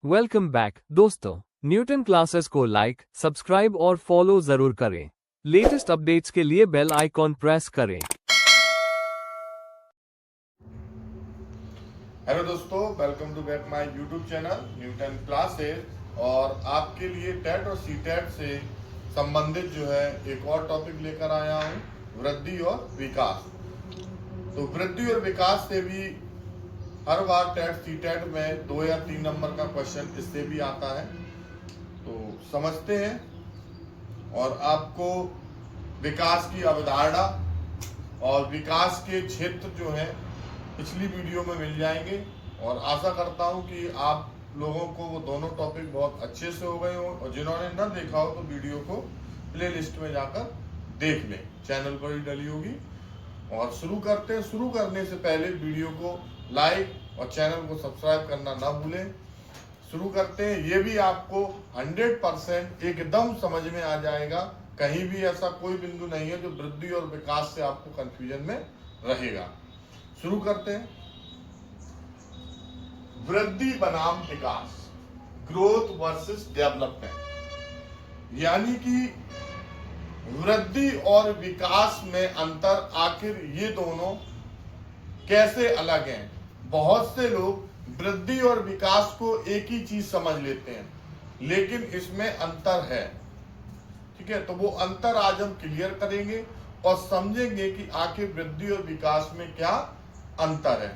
Welcome back दोस्तों। Newton Classes को like, subscribe और फॉलो जरूर करें। लेटेस्ट अपडेट्स के लिए बेल आइकॉन प्रेस करें। हेलो दोस्तों, welcome to back my YouTube channel Newton Classes. और आपके लिए टेट और सीटेट से संबंधित जो है एक और टॉपिक लेकर आया हूँ, वृद्धि और विकास। तो वृद्धि और विकास से भी हर बार टेट सीटेट में 2 या 3 नंबर का क्वेश्चन इससे भी आता है, तो समझते हैं और आपको विकास की अवधारणा और विकास के क्षेत्र जो है पिछली वीडियो में मिल जाएंगे। और आशा करता हूं कि आप लोगों को वो दोनों टॉपिक बहुत अच्छे से हो गए हों, और जिन्होंने न देखा हो तो वीडियो को प्लेलिस्ट में जाकर देख लें, चैनल पर ही डली होगी। और शुरू करते हैं। शुरू करने से पहले वीडियो को लाइक और चैनल को सब्सक्राइब करना ना भूलें। शुरू करते हैं। ये भी आपको 100% एकदम समझ में आ जाएगा, कहीं भी ऐसा कोई बिंदु नहीं है जो वृद्धि और विकास से आपको कंफ्यूजन में रहेगा। शुरू करते हैं। वृद्धि बनाम विकास, ग्रोथ वर्सेस डेवलपमेंट, यानी कि वृद्धि और विकास में अंतर, आखिर ये दोनों कैसे अलग हैं। बहुत से लोग वृद्धि और विकास को एक ही चीज समझ लेते हैं, लेकिन इसमें अंतर है। ठीक है, तो वो अंतर आज हम क्लियर करेंगे और समझेंगे कि आखिर वृद्धि और विकास में क्या अंतर है।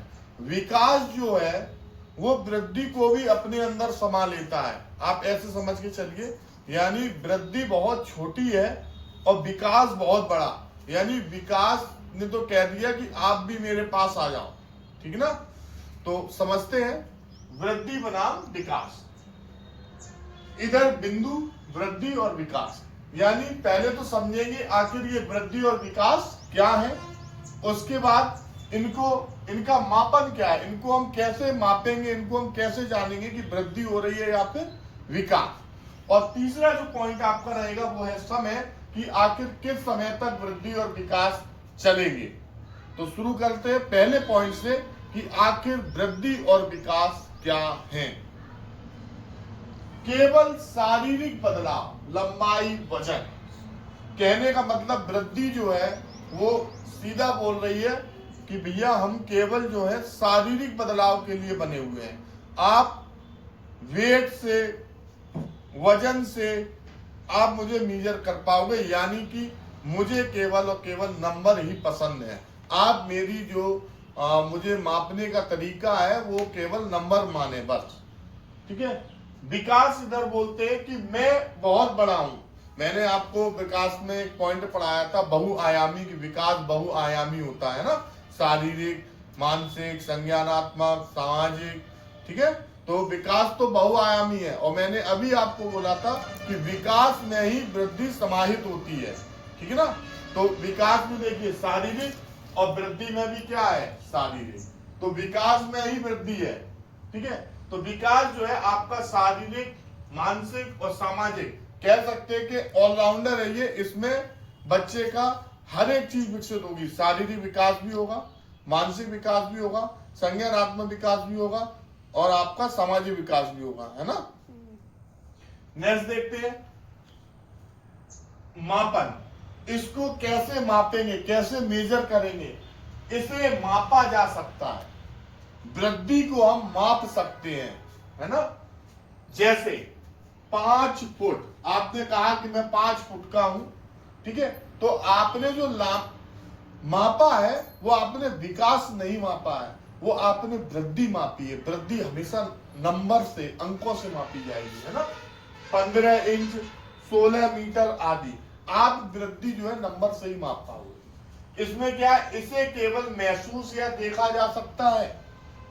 विकास जो है वो वृद्धि को भी अपने अंदर समा लेता है। आप ऐसे समझ के चलिए, यानी वृद्धि बहुत छोटी है और विकास बहुत बड़ा। यानी विकास ने तो कह दिया कि आप भी मेरे पास आ जाओ, ठीक ना। तो समझते हैं वृद्धि बनाम विकास। इधर बिंदु वृद्धि और विकास, यानी पहले तो समझेंगे आखिर ये वृद्धि और विकास क्या है, उसके बाद इनका मापन क्या है, इनको हम कैसे मापेंगे, इनको हम कैसे जानेंगे कि वृद्धि हो रही है या फिर विकास। और तीसरा जो पॉइंट आपका रहेगा वो है समय, कि आखिर किस समय तक वृद्धि और विकास चलेंगे। तो शुरू करते हैं पहले पॉइंट से कि आखिर वृद्धि और विकास क्या है। केवल शारीरिक बदलाव, लंबाई, वजन। कहने का मतलब वृद्धि जो है वो सीधा बोल रही है कि भैया हम केवल जो है शारीरिक बदलाव के लिए बने हुए हैं। आप वेट से, वजन से आप मुझे मेजर कर पाओगे, यानी कि मुझे केवल और केवल नंबर ही पसंद है। आप मेरी जो मुझे मापने का तरीका है वो केवल नंबर माने बस। ठीक है। विकास इधर बोलते हैं कि मैं बहुत बड़ा हूं। मैंने आपको विकास में एक पॉइंट पढ़ाया था, बहुआयामी, कि विकास बहुआयामी होता है ना, शारीरिक, मानसिक, संज्ञानात्मक, सामाजिक। ठीक है, तो विकास तो बहुआयामी है। और मैंने अभी आपको बोला था कि विकास में ही वृद्धि समाहित होती है। ठीक है ना। तो विकास में देखिए शारीरिक, और वृद्धि में भी क्या है, शारीरिक। तो विकास में ही वृद्धि है। ठीक है, तो विकास जो है आपका शारीरिक, मानसिक और सामाजिक, कह सकते हैं कि ऑलराउंडर है ये। इसमें बच्चे का हर एक चीज विकसित होगी। शारीरिक विकास भी होगा, मानसिक विकास भी होगा, संज्ञानात्मक विकास भी होगा, और आपका सामाजिक विकास भी होगा, है ना। नेक्स्ट देखते हैं मापन। इसको कैसे मापेंगे, कैसे मेजर करेंगे। इसे मापा जा सकता है, वृद्धि को हम माप सकते हैं, है ना। जैसे 5 फुट, आपने कहा कि मैं 5 फुट का हूं। ठीक है, तो आपने जो मापा है वो आपने विकास नहीं मापा है, वो आपने वृद्धि मापी है। वृद्धि हमेशा नंबर से, अंकों से मापी जाएगी, है ना। 15 इंच, 16 मीटर आदि। आप वृद्धि जो है नंबर से ही माप पाओगे। इसमें क्या है, इसे केवल महसूस या देखा जा सकता है।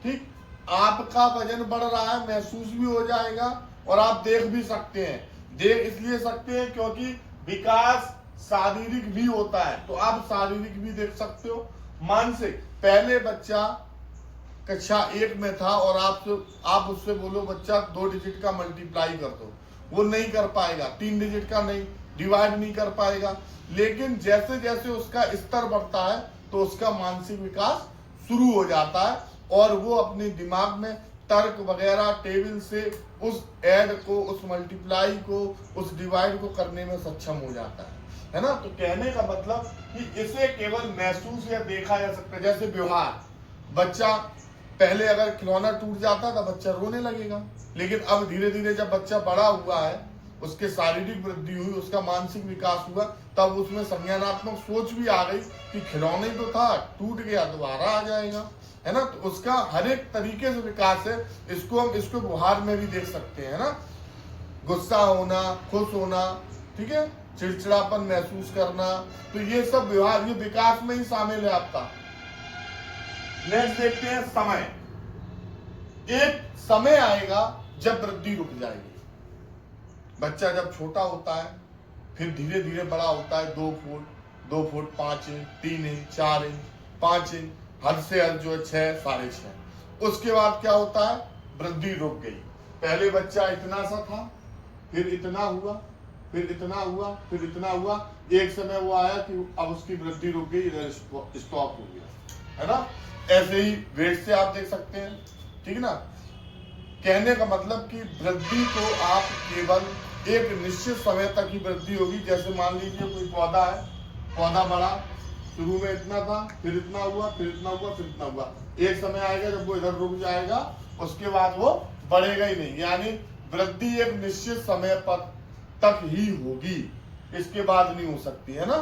ठीक, आपका वजन बढ़ रहा है, महसूस भी हो जाएगा और आप देख भी सकते हैं। देख इसलिए सकते हैं क्योंकि विकास शारीरिक भी होता है, तो आप शारीरिक भी देख सकते हो। मानसिक, पहले बच्चा कक्षा 1 में था और आप उससे बोलो बच्चा 2 डिजिट का मल्टीप्लाई कर दो, वो नहीं कर पाएगा। 3 डिजिट का नहीं, डिवाइड नहीं कर पाएगा। लेकिन जैसे जैसे उसका स्तर बढ़ता है तो उसका मानसिक विकास शुरू हो जाता है, और वो अपने दिमाग में तर्क वगैरह टेबल से उस ऐड को, उस मल्टीप्लाई को, उस डिवाइड को करने में सक्षम हो जाता है ना। तो कहने का मतलब कि इसे केवल महसूस या देखा जा सकता है। जैसे व्यवहार, बच्चा पहले अगर खिलौना टूट जाता था बच्चा रोने लगेगा, लेकिन अब धीरे धीरे जब बच्चा बड़ा हुआ है, उसके शारीरिक वृद्धि हुई, उसका मानसिक विकास हुआ, तब उसमें संज्ञानात्मक सोच भी आ गई कि खिलौने तो था, टूट गया दोबारा आ जाएगा, है ना। तो उसका हर एक तरीके से विकास है। इसको हम इसको व्यवहार में भी देख सकते हैं ना। गुस्सा होना, खुश होना, ठीक है, चिड़चिड़ापन महसूस करना, तो ये सब व्यवहार, ये विकास में ही शामिल है आपका। नेक्स्ट देखते हैं समय। एक समय आएगा जब वृद्धि रुक जाएगी। बच्चा जब छोटा होता है फिर धीरे धीरे बड़ा होता है, 2 foot 5 inch, 3 inch, 4 inch, 5 inch, हद से हद जो है 6, 6.5। उसके बाद क्या होता है, वृद्धि रुक गई। पहले बच्चा इतना सा था, फिर इतना हुआ, फिर इतना हुआ, फिर इतना हुआ, एक समय वो आया कि अब उसकी वृद्धि रुक गई, इधर स्टॉप हो गया, है ना। ऐसे ही वेट से आप देख सकते हैं, ठीक ना। कहने का मतलब कि वृद्धि को आप केवल एक निश्चित समय तक ही वृद्धि होगी। जैसे मान लीजिए कोई पौधा है, पौधा बड़ा, शुरू में इतना था, फिर इतना हुआ, फिर इतना हुआ, फिर इतना हुआ, एक समय आएगा जब वो इधर रुक जाएगा, उसके बाद वो बढ़ेगा ही नहीं। यानी वृद्धि एक निश्चित समय पर तक ही होगी, इसके बाद नहीं हो सकती, है ना।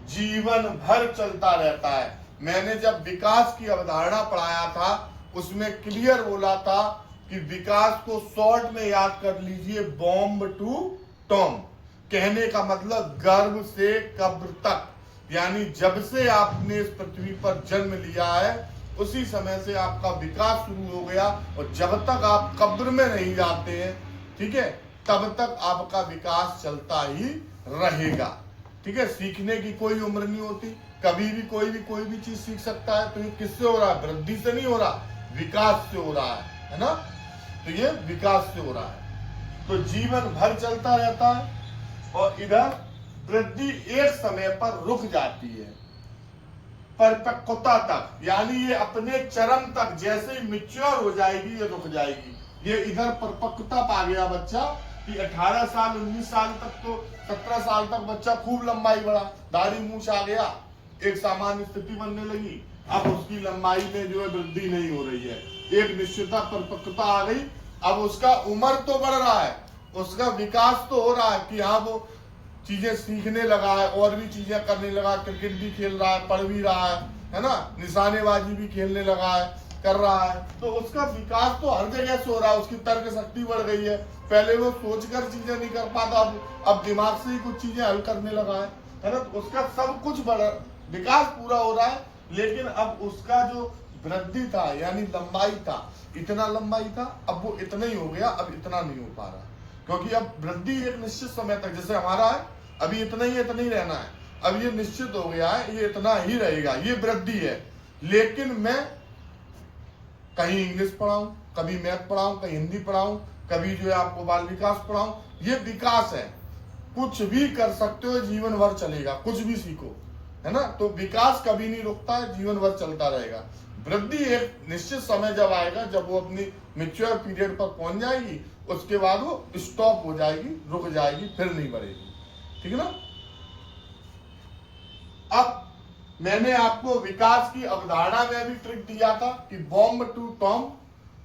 जीवन भर चलता रहता है। मैंने जब विकास की अवधारणा पढ़ाया था उसमें क्लियर बोला था कि विकास को शॉर्ट में याद कर लीजिए, बॉम्ब टू टॉम। कहने का मतलब गर्भ से कब्र तक, यानी जब से आपने इस पृथ्वी पर जन्म लिया है उसी समय से आपका विकास शुरू हो गया, और जब तक आप कब्र में नहीं जाते हैं, ठीक है, तब तक आपका विकास चलता ही रहेगा, ठीक है। सीखने की कोई उम्र नहीं होती, कभी भी कोई भी चीज सीख सकता है। तो ये किससे हो रहा है, वृद्धि से नहीं हो रहा, विकास से हो रहा है ना। तो ये विकास से हो रहा है। तो जीवन भर चलता रहता है, और इधर वृद्धि एक समय पर रुक जाती है, परिपक्वता तक, यानी ये अपने चरम तक, जैसे ही मैच्योर हो जाएगी ये रुक जाएगी। ये इधर परिपक्वता पा गया बच्चा कि 18 साल 19 साल तक, तो 17 साल तक बच्चा खूब लंबाई बढ़ा, दाढ़ी मूछ आ गया, एक सामान्य स्थिति बनने लगी। अब उसकी लंबाई में जो है वृद्धि नहीं हो रही है, एक निश्चितता परिपक्वता आ गई। अब उसका उम्र तो बढ़ रहा है, उसका विकास तो हो रहा है कि हाँ वो चीजें सीखने लगा है, और भी चीजें करने लगा, क्रिकेट भी खेल रहा है, पढ़ भी रहा है ना, निशानेबाजी भी खेलने लगा है, कर रहा है। तो उसका विकास तो हर जगह से हो रहा है, उसकी तर्क शक्ति बढ़ गई है। पहले वो सोचकर चीजें नहीं कर पाता, अब दिमाग से ही कुछ चीजें हल करने लगा है ना। तो उसका सब कुछ विकास पूरा हो रहा है, लेकिन अब उसका जो वृद्धि था यानी लंबाई था, इतना लंबाई था, अब वो इतना ही हो गया, अब इतना नहीं हो पा रहा, क्योंकि अब वृद्धि एक निश्चित समय तक, जैसे हमारा है अभी इतना ही रहना है, अब ये निश्चित हो गया है, ये इतना ही रहेगा, ये वृद्धि है। लेकिन मैं कहीं इंग्लिश पढ़ाऊं, कभी मैथ पढ़ाऊं, कहीं हिंदी पढ़ाऊं, कभी जो है आपको बाल विकास पढ़ाऊं, ये विकास है। कुछ भी कर सकते हो, जीवन भर चलेगा, कुछ भी सीखो, है ना। तो विकास कभी नहीं रुकता है, जीवन भर चलता रहेगा। वृद्धि एक निश्चित समय जब आएगा, जब वो अपनी मैच्योर पीरियड पर पहुंच जाएगी, उसके बाद वो स्टॉप हो जाएगी, रुक जाएगी, फिर नहीं बढ़ेगी, ठीक है ना। अब मैंने आपको विकास की अवधारणा में भी ट्रिक दिया था कि बॉम्ब टू टॉम,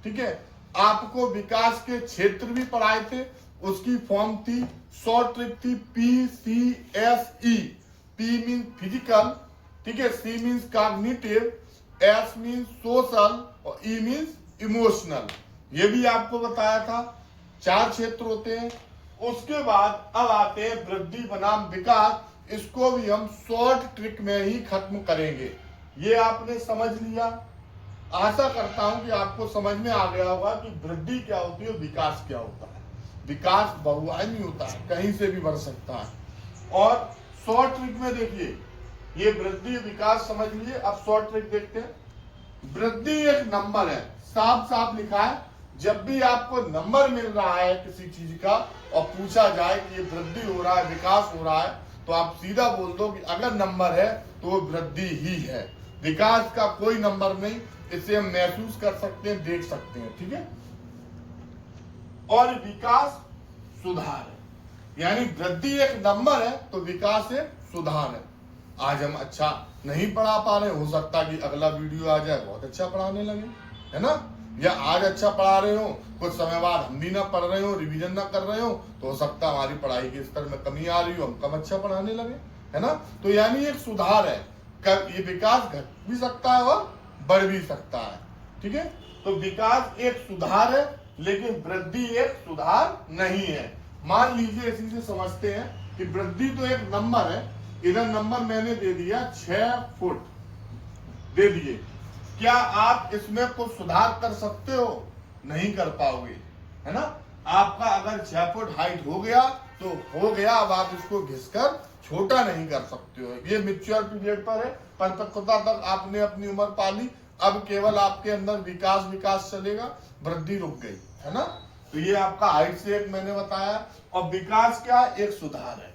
ठीक है। आपको विकास के क्षेत्र भी पढ़ाए थे, उसकी फॉर्म थी, शॉर्ट ट्रिक थी PCSE। P मीन फिजिकल, ठीक है, C means cognitive, S means social, और E मीन्स इमोशनल। ये भी आपको बताया था, 4 क्षेत्र होते हैं। उसके बाद अब आते हैं वृद्धि बनाम विकास, इसको भी हम शॉर्ट ट्रिक में ही खत्म करेंगे। ये आपने समझ लिया, आशा करता हूं कि आपको समझ में आ गया होगा कि वृद्धि क्या होती है, विकास क्या होता है। विकास बहुआयामी होता है, कहीं से भी बढ़ सकता है। और शॉर्ट ट्रिक में देखिए, ये वृद्धि विकास समझ लिए, अब शॉर्ट ट्रिक देखते हैं। वृद्धि एक नंबर है, साफ साफ लिखा है। जब भी आपको नंबर मिल रहा है किसी चीज का और पूछा जाए कि ये वृद्धि हो रहा है, विकास हो रहा है, तो आप सीधा बोल दो कि अगर नंबर है तो वो वृद्धि ही है, विकास का कोई नंबर नहीं। इसे हम महसूस कर सकते हैं, देख सकते हैं, ठीक है। और विकास सुधार है, यानी वृद्धि एक नंबर है तो विकास एक सुधार है। आज हम अच्छा नहीं पढ़ा पा रहे, हो सकता है कि अगला वीडियो आ जाए बहुत अच्छा पढ़ाने लगे, है ना। या आज अच्छा पढ़ा रहे हो, कुछ समय बाद हम भी ना पढ़ रहे हो, रिवीजन ना कर रहे हो, तो हो सकता है हमारी पढ़ाई के स्तर में कमी आ रही हो, हम कम अच्छा पढ़ाने लगे, है ना। तो यानी एक सुधार है, ये विकास घट भी सकता है और बढ़ भी सकता है, ठीक है। तो विकास एक सुधार है, लेकिन वृद्धि एक सुधार नहीं है। मान लीजिए इसी से समझते हैं कि वृद्धि तो एक नंबर है, इधर नंबर मैंने दे दिया 6 फुट दे दिए, क्या आप इसमें कुछ सुधार कर सकते हो? नहीं कर पाओगे, है ना। आपका अगर 6 फुट हाइट हो गया तो हो गया, अब आप इसको घिसकर छोटा नहीं कर सकते हो। ये मैच्योर पीरियड पर है, परिपक्वता तक आपने अपनी उम्र पाली, अब केवल आपके अंदर विकास विकास चलेगा, वृद्धि रुक गई, है ना। तो ये आपका हाइट से एक मैंने बताया। और विकास क्या, एक सुधार है।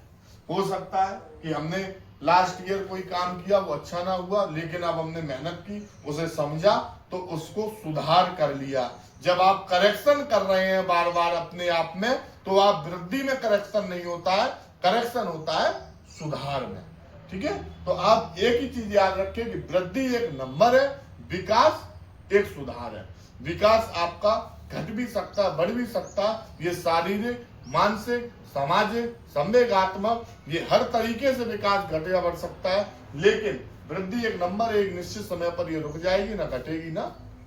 हो सकता है कि हमने लास्ट ईयर कोई काम किया, वो अच्छा ना हुआ, लेकिन अब हमने मेहनत की, उसे समझा, तो उसको सुधार कर लिया। जब आप करेक्शन कर रहे हैं बार बार अपने आप में, तो आप वृद्धि में करेक्शन नहीं होता है, करेक्शन होता है सुधार में, ठीक है। तो आप एक ही चीज याद रखें कि वृद्धि एक नंबर है, विकास एक सुधार है। विकास आपका घट भी सकता है, बढ़ भी सकता है, ये शारीरिक, मानसिक, सामाजिक, संवेगात्मक, ये हर तरीके से विकास घटे या बढ़ सकता है। लेकिन वृद्धि एक नंबर, एक निश्चित समय पर ये रुक जाएगी, ना घटेगी ना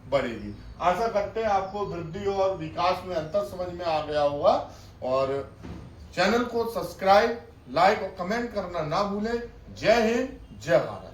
बढ़ेगी। आशा करते हैं आपको वृद्धि और विकास में अंतर समझ में आ गया होगा। और चैनल को सब्सक्राइब, लाइक और कमेंट करना ना भूलें। जय हिंद, जय भारत।